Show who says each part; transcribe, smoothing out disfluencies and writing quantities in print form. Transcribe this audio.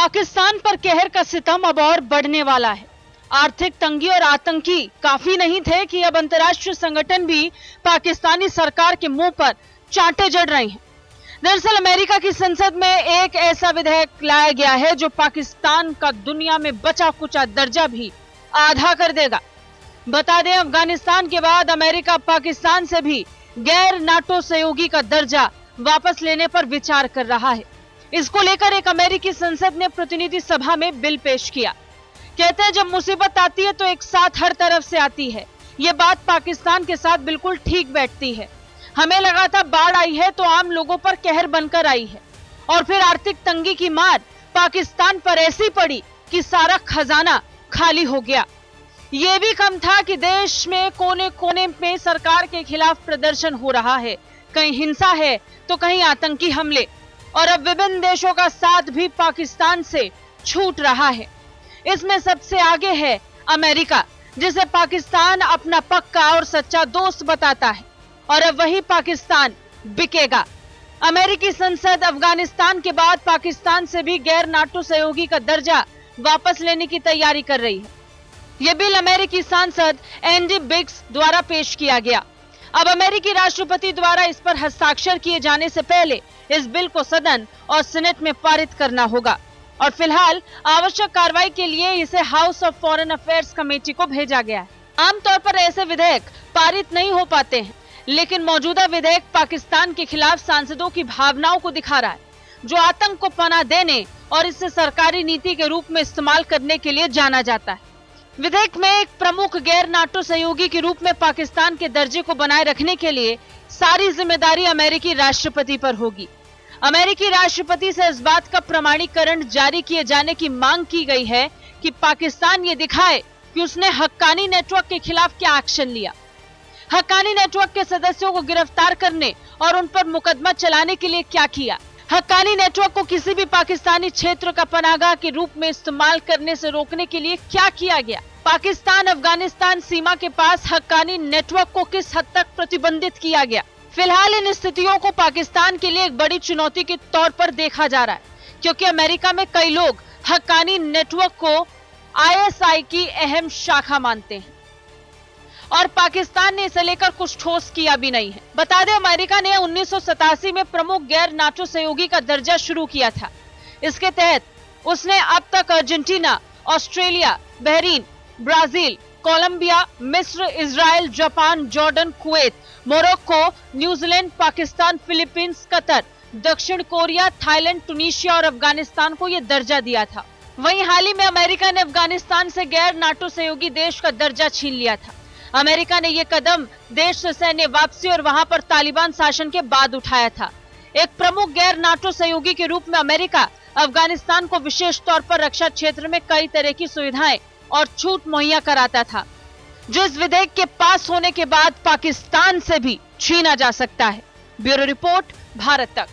Speaker 1: पाकिस्तान पर कहर का सितम अब और बढ़ने वाला है। आर्थिक तंगी और आतंकी काफी नहीं थे कि अब अंतर्राष्ट्रीय संगठन भी पाकिस्तानी सरकार के मुंह पर चांटे जड़ रहे हैं। दरअसल अमेरिका की संसद में एक ऐसा विधेयक लाया गया है जो पाकिस्तान का दुनिया में बचा कुचा दर्जा भी आधा कर देगा। बता दें, अफगानिस्तान के बाद अमेरिका पाकिस्तान से भी गैर नाटो सहयोगी का दर्जा वापस लेने पर विचार कर रहा है। इसको लेकर एक अमेरिकी संसद ने प्रतिनिधि सभा में बिल पेश किया। कहते हैं, जब मुसीबत आती है तो एक साथ हर तरफ से आती है। ये बात पाकिस्तान के साथ बिल्कुल ठीक बैठती है। हमें लगा था बाढ़ आई है तो आम लोगों पर कहर बनकर आई है, और फिर आर्थिक तंगी की मार पाकिस्तान पर ऐसी पड़ी कि सारा खजाना खाली हो गया। ये भी कम था कि देश में कोने कोने में सरकार के खिलाफ प्रदर्शन हो रहा है, कहीं हिंसा है तो कहीं आतंकी हमले, और अब विभिन्न देशों का साथ भी पाकिस्तान से छूट रहा है। इसमें सबसे आगे है अमेरिका, जिसे पाकिस्तान अपना पक्का और सच्चा दोस्त बताता है, और अब वही पाकिस्तान बिकेगा। अमेरिकी संसद अफगानिस्तान के बाद पाकिस्तान से भी गैर नाटो सहयोगी का दर्जा वापस लेने की तैयारी कर रही है। यह बिल अमेरिकी सांसद एंडी बिग्स द्वारा पेश किया गया। अब अमेरिकी राष्ट्रपति द्वारा इस पर हस्ताक्षर किए जाने से पहले इस बिल को सदन और सीनेट में पारित करना होगा, और फिलहाल आवश्यक कार्रवाई के लिए इसे house of foreign affairs committee को भेजा गया है। आमतौर पर ऐसे विधेयक पारित नहीं हो पाते हैं, लेकिन मौजूदा विधेयक पाकिस्तान के खिलाफ सांसदों की भावनाओं को दिखा रहा है, जो आतंक को पनाह देने और इसे सरकारी नीति के रूप में इस्तेमाल करने के लिए जाना जाता है। विधेयक में एक प्रमुख गैर नाटो सहयोगी के रूप में पाकिस्तान के दर्जे को बनाए रखने के लिए सारी जिम्मेदारी अमेरिकी राष्ट्रपति पर होगी। अमेरिकी राष्ट्रपति से इस बात का प्रमाणीकरण जारी किए जाने की मांग की गई है कि पाकिस्तान ये दिखाए कि उसने हक्कानी नेटवर्क के खिलाफ क्या एक्शन लिया। हक्कानी नेटवर्क के सदस्यों को गिरफ्तार करने और उन पर मुकदमा चलाने के लिए क्या किया। हक्कानी नेटवर्क को किसी भी पाकिस्तानी क्षेत्र का पनाहगाह के रूप में इस्तेमाल करने से रोकने के लिए क्या किया गया। पाकिस्तान अफगानिस्तान सीमा के पास हक्कानी नेटवर्क को किस हद तक प्रतिबंधित किया गया। फिलहाल इन स्थितियों को पाकिस्तान के लिए एक बड़ी चुनौती के तौर पर देखा जा रहा है, क्योंकि अमेरिका में कई लोग हक्कानी नेटवर्क को आईएसआई की अहम शाखा मानते हैं, और पाकिस्तान ने इसे लेकर कुछ ठोस किया भी नहीं है। बता दें, अमेरिका ने 1987 में प्रमुख गैर नाटो सहयोगी का दर्जा शुरू किया था। इसके तहत उसने अब तक Argentina, Australia, Bahrain, Brazil, Colombia, मिस्र, Israel, Japan, Jordan, Kuwait, Morocco, New Zealand, Pakistan, Philippines, Qatar, दक्षिण कोरिया, थाईलैंड, टूनिशिया और अफगानिस्तान को यह दर्जा दिया था। वहीं हाल ही में अमेरिका ने अफगानिस्तान से गैर नाटो सहयोगी देश का दर्जा छीन लिया था। अमेरिका ने यह कदम देश से सैन्य वापसी और वहां पर तालिबान शासन के बाद उठाया था। एक प्रमुख गैर नाटो सहयोगी के रूप में अमेरिका अफगानिस्तान को विशेष तौर पर रक्षा क्षेत्र में कई तरह की सुविधाएं और छूट मुहैया कराता था, जो इस विधेयक के पास होने के बाद पाकिस्तान से भी छीना जा सकता है। ब्यूरो रिपोर्ट, भारत तक।